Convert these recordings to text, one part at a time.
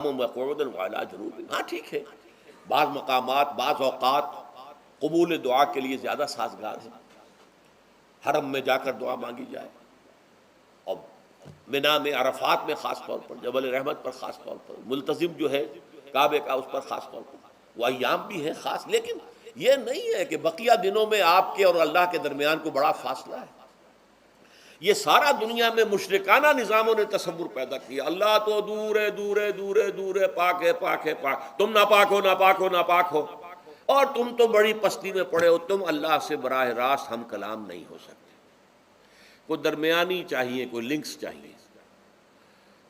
وقعودا وعلی جنوب۔ ہاں ٹھیک ہے، بعض مقامات بعض اوقات قبول دعا کے لیے زیادہ سازگار ہے، حرم میں جا کر دعا مانگی جائے، اور منا میں، عرفات میں خاص طور پر، جبل رحمت پر خاص طور پر، ملتزم جو ہے کعبے کا اس پر خاص طور پر، وہ ایام بھی ہیں خاص، لیکن یہ نہیں ہے کہ بقیہ دنوں میں آپ کے اور اللہ کے درمیان کو بڑا فاصلہ ہے۔ یہ سارا دنیا میں مشرکانہ نظاموں نے تصور پیدا کیا، اللہ تو دور ہے دور ہے دور ہے دور ہے، پاک ہے پاک ہے پاک، تم ناپاک ہو ناپاک ہو ناپاک ہو، اور تم تو بڑی پستی میں پڑے ہو، تم اللہ سے براہ راست ہم کلام نہیں ہو سکتے۔ کوئی درمیانی چاہیے، کوئی لنکس چاہیے،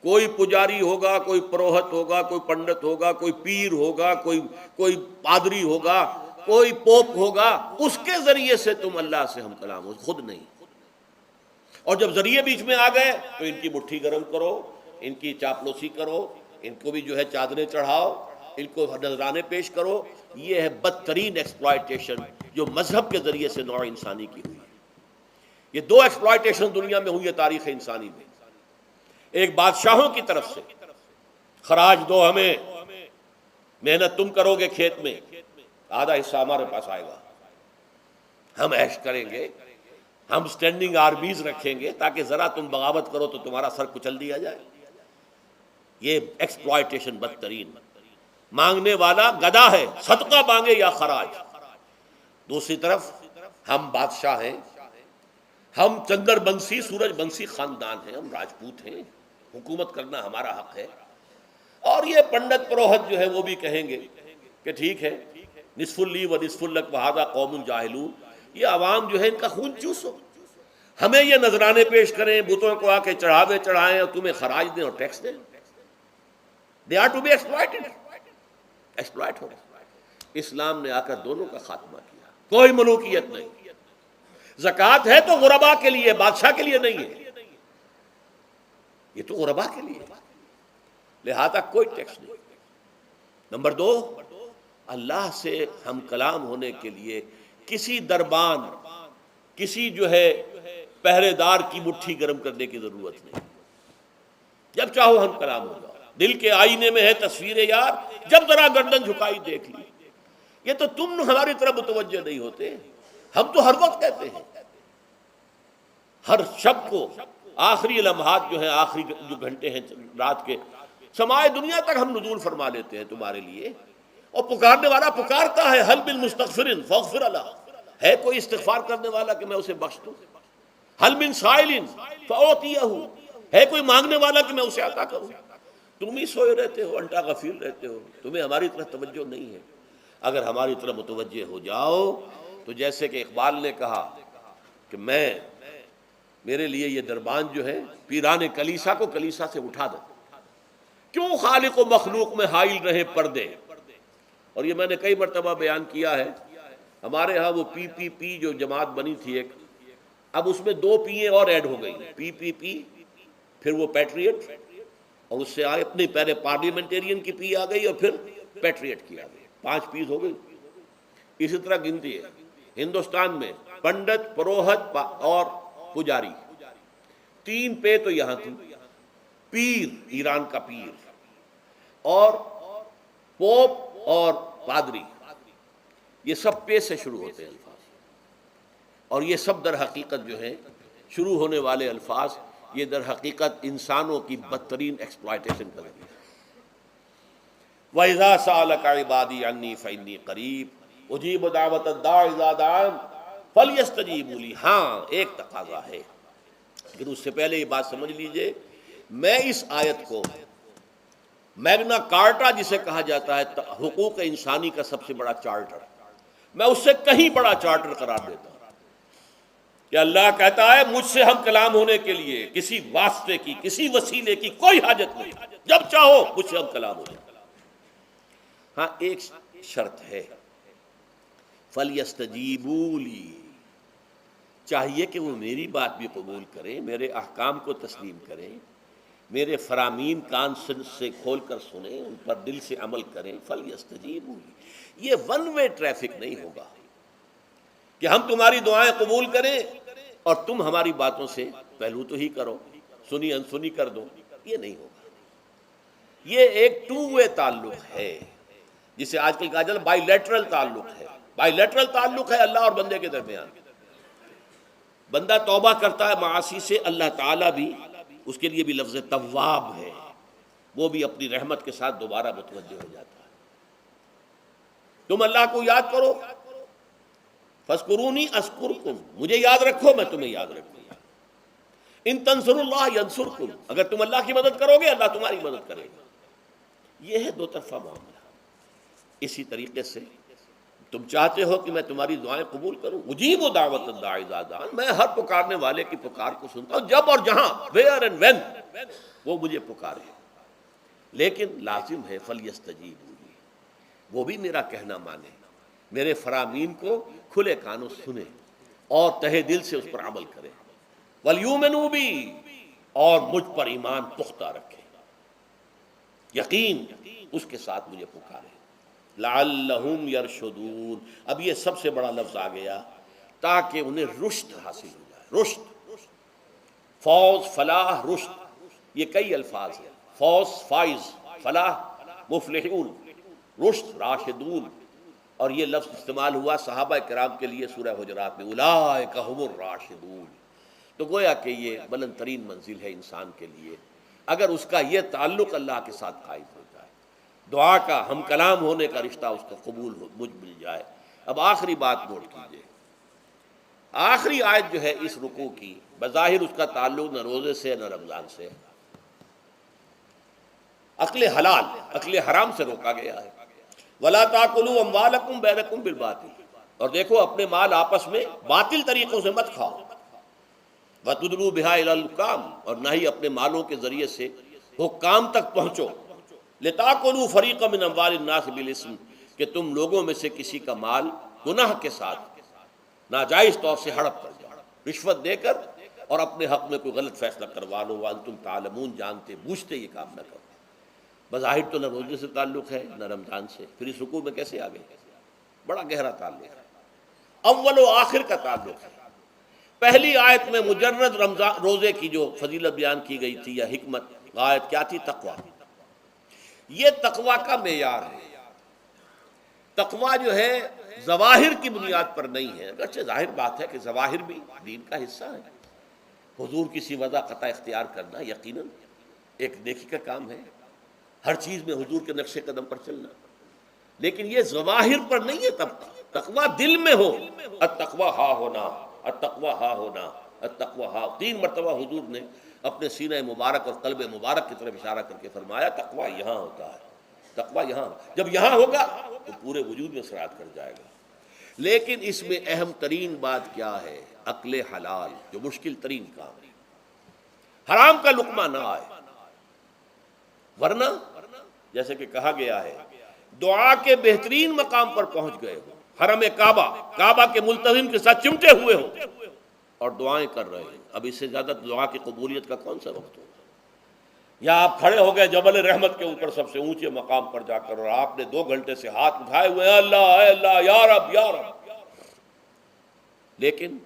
کوئی پجاری ہوگا، کوئی پروہت ہوگا، کوئی پنڈت ہوگا، کوئی پیر ہوگا، کوئی پادری ہوگا، کوئی پوپ ہوگا، اس کے ذریعے سے تم اللہ سے ہم کلام ہو، خود نہیں۔ اور جب ذریعے بیچ میں آ گئے تو ان کی مٹھی گرم کرو، ان کی چاپلوسی کرو، ان کو بھی جو ہے چادریں چڑھاؤ، ان کو نذرانے پیش کرو۔ یہ ہے بدترین ایکسپلائٹیشن جو مذہب کے ذریعے سے نوع انسانی کی ہوئی ہے۔ یہ دو ایکسپلائٹیشن دنیا میں ہوئی ہے تاریخ انسانی میں، ایک بادشاہوں کی طرف سے، خراج دو ہمیں، محنت تم کرو گے کھیت میں، آدھا حصہ ہمارے پاس آئے گا، ہم عیش کریں گے، ہم سٹینڈنگ آرمیز رکھیں گے تاکہ ذرا تم بغاوت کرو تو تمہارا سر کچل دیا جائے۔ یہ ایکسپلائٹیشن بدترین۔ مانگنے والا گدھا ہے، صدقہ مانگے یا خراج۔ دوسری طرف ہم بادشاہ ہیں، ہم چندر بنسی سورج بنسی خاندان ہیں، ہم راجپوت ہیں، حکومت کرنا ہمارا حق ہے۔ اور یہ پنڈت پروہت جو ہے وہ بھی کہیں گے کہ ٹھیک ہے، نصف لی و نصف لک وھذا قوم جاہلون، یہ عوام جو ہے ان کا خون چوسو، ہمیں یہ نذرانے پیش کریں، بتوں کو آ کے چڑھاوے چڑھائیں اور تمہیں خراج دیں اور ٹیکس دیں۔ They are to be exploited, exploit ہو۔ اسلام نے آ کر دونوں کا خاتمہ کیا، کوئی ملوکیت نہیں۔ زکوٰۃ ہے تو غربا کے لیے، بادشاہ کے لیے نہیں ہے، یہ تو غربا کے لیے، لہذا کوئی ٹیکس نہیں۔ نمبر دو، اللہ سے ہم کلام ہونے کے لیے کسی دربان، کسی جو ہے پہرے دار کی مٹھی گرم کرنے کی ضرورت نہیں، جب چاہو ہم کلام ہو جاؤ۔ دل کے آئینے میں ہے تصویر یار، جب ذرا گردن جھکائی دیکھ لی۔ یہ تو تم ہماری طرف متوجہ نہیں ہوتے، ہم تو ہر وقت کہتے ہیں، ہر شب کو، آخری لمحات جو ہیں، آخری جو گھنٹے ہیں رات کے، سمائے دنیا تک ہم نزول فرما لیتے ہیں تمہارے لیے، اور پکارنے والا پکارتا ہے، حل من مستغفر فاغفر لہ، ہے کوئی استغفار کرنے والا کہ میں اسے بخش دوں؟ حل من سائل فاعطیہ، ہے کوئی مانگنے والا کہ میں اسے عطا کروں؟ تم ہی سوئے رہتے ہو، انٹا غفیر رہتے ہو، تمہیں ہماری طرف توجہ نہیں ہے۔ اگر ہماری طرف متوجہ ہو جاؤ تو جیسے کہ اقبال نے کہا کہ میرے لیے یہ دربان جو ہے، پیران کلیسا کو کلیسا سے اٹھا دو، کیوں خالق و مخلوق میں حائل رہے پردے۔ اور یہ میں نے کئی مرتبہ بیان کیا ہے، ہمارے ہاں وہ پی پی پی جو جماعت بنی تھی ایک، اب اس میں 2 پییں اور ایڈ ہو گئی، پی پی پی، پھر وہ پیٹریٹ، اور اس سے آئے اپنے پہلے پارلیمنٹیرین کی پی آ گئی اور پھر پیٹریٹ کی آ گئی، 5 پیس ہو گئی۔ اسی طرح گنتی ہے ہندوستان میں، پنڈت پروہت اور پجاری، 3 پے تو یہاں تھی، پیر ایران کا پیر، اور پوپ اور پادری، یہ سب پے سے شروع ہوتے ہیں الفاظ، اور یہ سب در حقیقت جو ہے شروع ہونے والے الفاظ، یہ در حقیقت انسانوں کی بدترین ایکسپلائٹیشن کا ذریعہ ہے۔ وَإِذَا سَأَلَكَ عِبَادِي عَنِّي فَإِنِّي قَرِيبٌ أُجِيبُ دَعْوَةَ الدَّاعِ إِذَا دَعَانِ فَلْيَسْتَجِيبُوا لِي۔ ہاں ایک تقاضا ہے، لیکن اس سے پہلے یہ بات سمجھ لیجئے، میں اس آیت کو میگنا کارٹا جسے کہا جاتا ہے حقوق انسانی کا سب سے بڑا چارٹر، میں اس سے کہیں بڑا چارٹر قرار دیتا ہوں کہ اللہ کہتا ہے مجھ سے ہم کلام ہونے کے لیے کسی واسطے کی، کسی وسیلے کی کوئی حاجت نہیں، جب چاہو مجھ سے ہم کلام ہو جائے۔ ہاں ایک شرط ہے، فَلْيَسْتَجِيبُوا لِي، چاہیے کہ وہ میری بات بھی قبول کریں، میرے احکام کو تسلیم کریں، میرے فرامین کان سے کھول کر سنیں، ان پر دل سے عمل کریں۔ فَلْيَسْتَجِيبُوا لِي، یہ ون وے ٹریفک نہیں ہوگا کہ ہم تمہاری دعائیں قبول کریں اور تم ہماری باتوں سے پہلو تو ہی کرو، سنی انسنی کر دو، یہ نہیں ہوگا۔ یہ ایک ٹو وے تعلق ہے، جسے آج کل کہا جاتا ہے بائی لیٹرل تعلق ہے۔ بائی لیٹرل تعلق ہے اللہ اور بندے کے درمیان۔ بندہ توبہ کرتا ہے معاصی سے، اللہ تعالیٰ بھی اس کے لیے بھی لفظ تواب ہے، وہ بھی اپنی رحمت کے ساتھ دوبارہ متوجہ ہو جاتا ہے۔ تم اللہ کو یاد کرو، فاذکرونی اذکرکم، مجھے یاد رکھو میں تمہیں یاد رکھوں گا۔ ان تنصروا اللہ ینصرکم، اگر تم اللہ کی مدد کرو گے اللہ تمہاری مدد کرے گا۔ یہ ہے دو طرفہ معاملہ۔ اسی طریقے سے تم چاہتے ہو کہ میں تمہاری دعائیں قبول کروں، اجیب دعوت الداعی اذا دعان، میں ہر پکارنے والے کی پکار کو سنتا ہوں جب اور جہاں، ویئر اینڈ وین وہ مجھے پکارے، لیکن لازم ہے فلیستجیبوا لی، وہ بھی میرا کہنا مانے، میرے فرامین کو کھلے کانوں سنے اور تہہ دل سے اس پر عمل کرے، ولیؤمنوا بی، اور مجھ پر ایمان پختہ رکھے، یقین اس کے ساتھ مجھے پکارے۔ لعلہم یرشدون، اب یہ سب سے بڑا لفظ آ گیا، تاکہ انہیں رشد حاصل ہو جائے۔ رشد، فوز، فلاح، رشد، یہ کئی الفاظ ہیں، فوز فائز، فلاح مفلحون، رشد راشدون، اور یہ لفظ استعمال ہوا صحابہ کرام کے لیے سورہ حجرات میں، اولئک هم الراشدون۔ تو گویا کہ یہ بلند ترین منزل ہے انسان کے لیے، اگر اس کا یہ تعلق اللہ کے ساتھ قائم ہو جائے، دعا کا ہم کلام ہونے کا رشتہ اس کو قبول ہو، مجھ مل جائے۔ اب آخری بات نوٹ کیجئے، آخری آیت جو ہے اس رکوع کی، بظاہر اس کا تعلق نہ روزے سے نہ رمضان سے، اکل حلال، اکل حرام سے روکا گیا ہے۔ وَلَا تَأْكُلُوا أَمْوَالَكُمْ بَيْنَكُمْ بِالْبَاطِلِ، اور دیکھو اپنے مال آپس میں باطل طریقوں سے مت کھاؤ۔ وَتُدْلُوا بِهَا إِلَى الْحُكَامِ، اور نہ ہی اپنے مالوں کے ذریعے سے حکام تک پہنچو۔ لِتَأْكُلُوا فَرِيقًا مِنْ أَمْوَالِ النَّاسِ بِالْإِثْمِ، کہ تم لوگوں میں سے کسی کا مال گناہ کے ساتھ ناجائز طور سے ہڑپ کر جاؤ، رشوت دے کر، اور اپنے حق میں کوئی غلط فیصلہ کروا لو، وَأَنْتُمْ تَعْلَمُونَ، جانتے بوجھتے یہ کام نہ کرو۔ بظاہر تو نہ روزے سے تعلق ہے نہ رمضان سے، پھر اس رکوع میں کیسے آ گئے؟ بڑا گہرا تعلق ہے، اول و آخر کا تعلق ہے۔ پہلی آیت میں مجرد رمضان روزے کی جو فضیلت بیان کی گئی تھی یا حکمت، آیت کیا تھی؟ تقویٰ۔ یہ تقویٰ کا معیار ہے۔ تقویٰ جو ہے ظواہر کی بنیاد پر نہیں ہے، اگرچہ ظاہر بات ہے کہ ظواہر بھی دین کا حصہ ہے، حضور کسی وضع قطع اختیار کرنا یقیناً ایک نیکی کا کام ہے، ہر چیز میں حضور کے نقش قدم پر چلنا، لیکن یہ ظواہر پر نہیں ہے۔ تب تقویٰ دل میں ہو، التقویٰ ہا ہونا، التقویٰ ہا ہونا، التقویٰ ہا، 3 مرتبہ حضور نے اپنے سینہ مبارک اور قلب مبارک کی طرف اشارہ کر کے فرمایا تقویٰ یہاں ہوتا ہے، تقویٰ یہاں، جب یہاں ہوگا تو پورے وجود میں سرایت کر جائے گا۔ لیکن اس میں اہم ترین بات کیا ہے؟ عقل حلال، جو مشکل ترین کام ہے، حرام کا لقمہ نہ آئے، ورنہ جیسے کہ کہا گیا ہے دعا کے بہترین مقام پر پہنچ گئے ہو، حرم کعبہ، کعبہ کے ملتزم کے ساتھ چمٹے ہوئے ہو اور دعائیں کر رہے ہیں، اب اس سے زیادہ دعا کی قبولیت کا کون سا وقت ہوگا؟ یا آپ کھڑے ہو گئے جبل رحمت کے اوپر سب سے اونچے مقام پر جا کر، اور آپ نے 2 گھنٹے سے ہاتھ اٹھائے ہوئے ہیں، اللہ اے اللہ یا رب یا رب، لیکن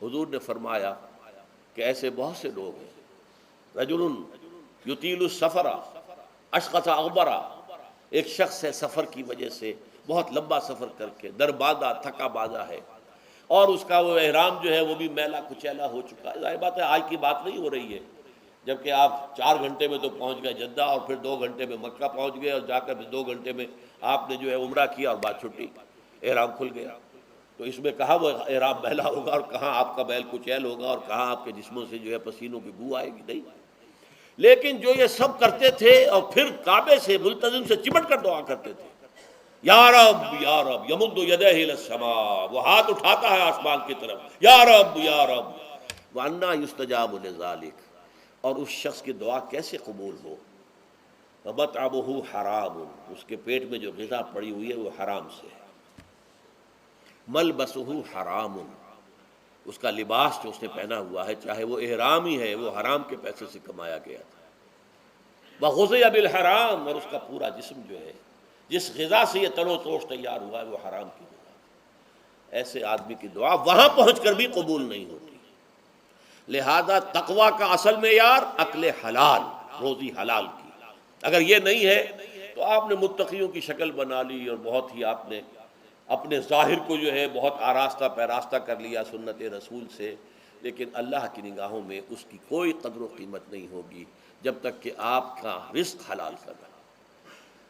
حضور نے فرمایا کہ ایسے بہت سے لوگ ہیں، رجل یطیل السفر اشخص اغبرا، ایک شخص ہے سفر کی وجہ سے بہت لمبا سفر کر کے دربادہ تھکا بازا ہے، اور اس کا وہ احرام جو ہے وہ بھی میلا کچیلا ہو چکا ہے۔ ظاہر بات ہے آج کی بات نہیں ہو رہی ہے، جبکہ آپ 4 گھنٹے میں تو پہنچ گئے جدہ، اور پھر 2 گھنٹے میں مکہ پہنچ گئے، اور جا کر 2 گھنٹے میں آپ نے جو ہے عمرہ کیا اور بات چھٹی، احرام کھل گیا۔ تو اس میں کہاں وہ احرام میلا ہوگا، اور کہاں آپ کا بیل کچیل ہوگا، اور کہاں آپ کے جسموں سے جو ہے پسینوں کی بو آئے گی؟ نہیں۔ لیکن جو یہ سب کرتے تھے اور پھر کعبے سے ملتزم سے چمٹ کر دعا کرتے تھے، یا رب یا رب، یمد یدہ الی السماء، وہ ہاتھ اٹھاتا ہے آسمان کی طرف، یا رب یا رب، وَأَنَّىٰ يُسْتَجَابُ لِذَٰلِكَ، اور اس شخص کی دعا کیسے قبول ہو؟ وَمَطْعَمُهُ حَرَامٌ، اس کے پیٹ میں جو غذا پڑی ہوئی ہے وہ حرام سے ہے، مَلْبَسُهُ حَرَامٌ، اس کا لباس جو اس نے پہنا ہوا ہے چاہے وہ احرام ہی ہے وہ حرام کے پیسے سے کمایا گیا تھا، وَغُذِيَ بِالْحَرَام، اور اس کا پورا جسم جو ہے جس غذا سے یہ تلو توش تیار ہوا ہے وہ حرام کی غذا، ایسے آدمی کی دعا وہاں پہنچ کر بھی قبول نہیں ہوتی۔ لہذا تقویٰ کا اصل معیار عقل حلال، روزی حلال کی، اگر یہ نہیں ہے تو آپ نے متقیوں کی شکل بنا لی اور بہت ہی آپ نے اپنے ظاہر کو جو ہے بہت آراستہ پیراستہ کر لیا سنت رسول سے، لیکن اللہ کی نگاہوں میں اس کی کوئی قدر و قیمت نہیں ہوگی جب تک کہ آپ کا رزق حلال کر رہا۔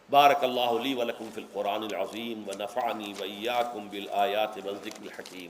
بارک اللہ لی ولکم فی القرآن العظیم ونفعنی وإیاکم بالآیات والذکر الحکیم۔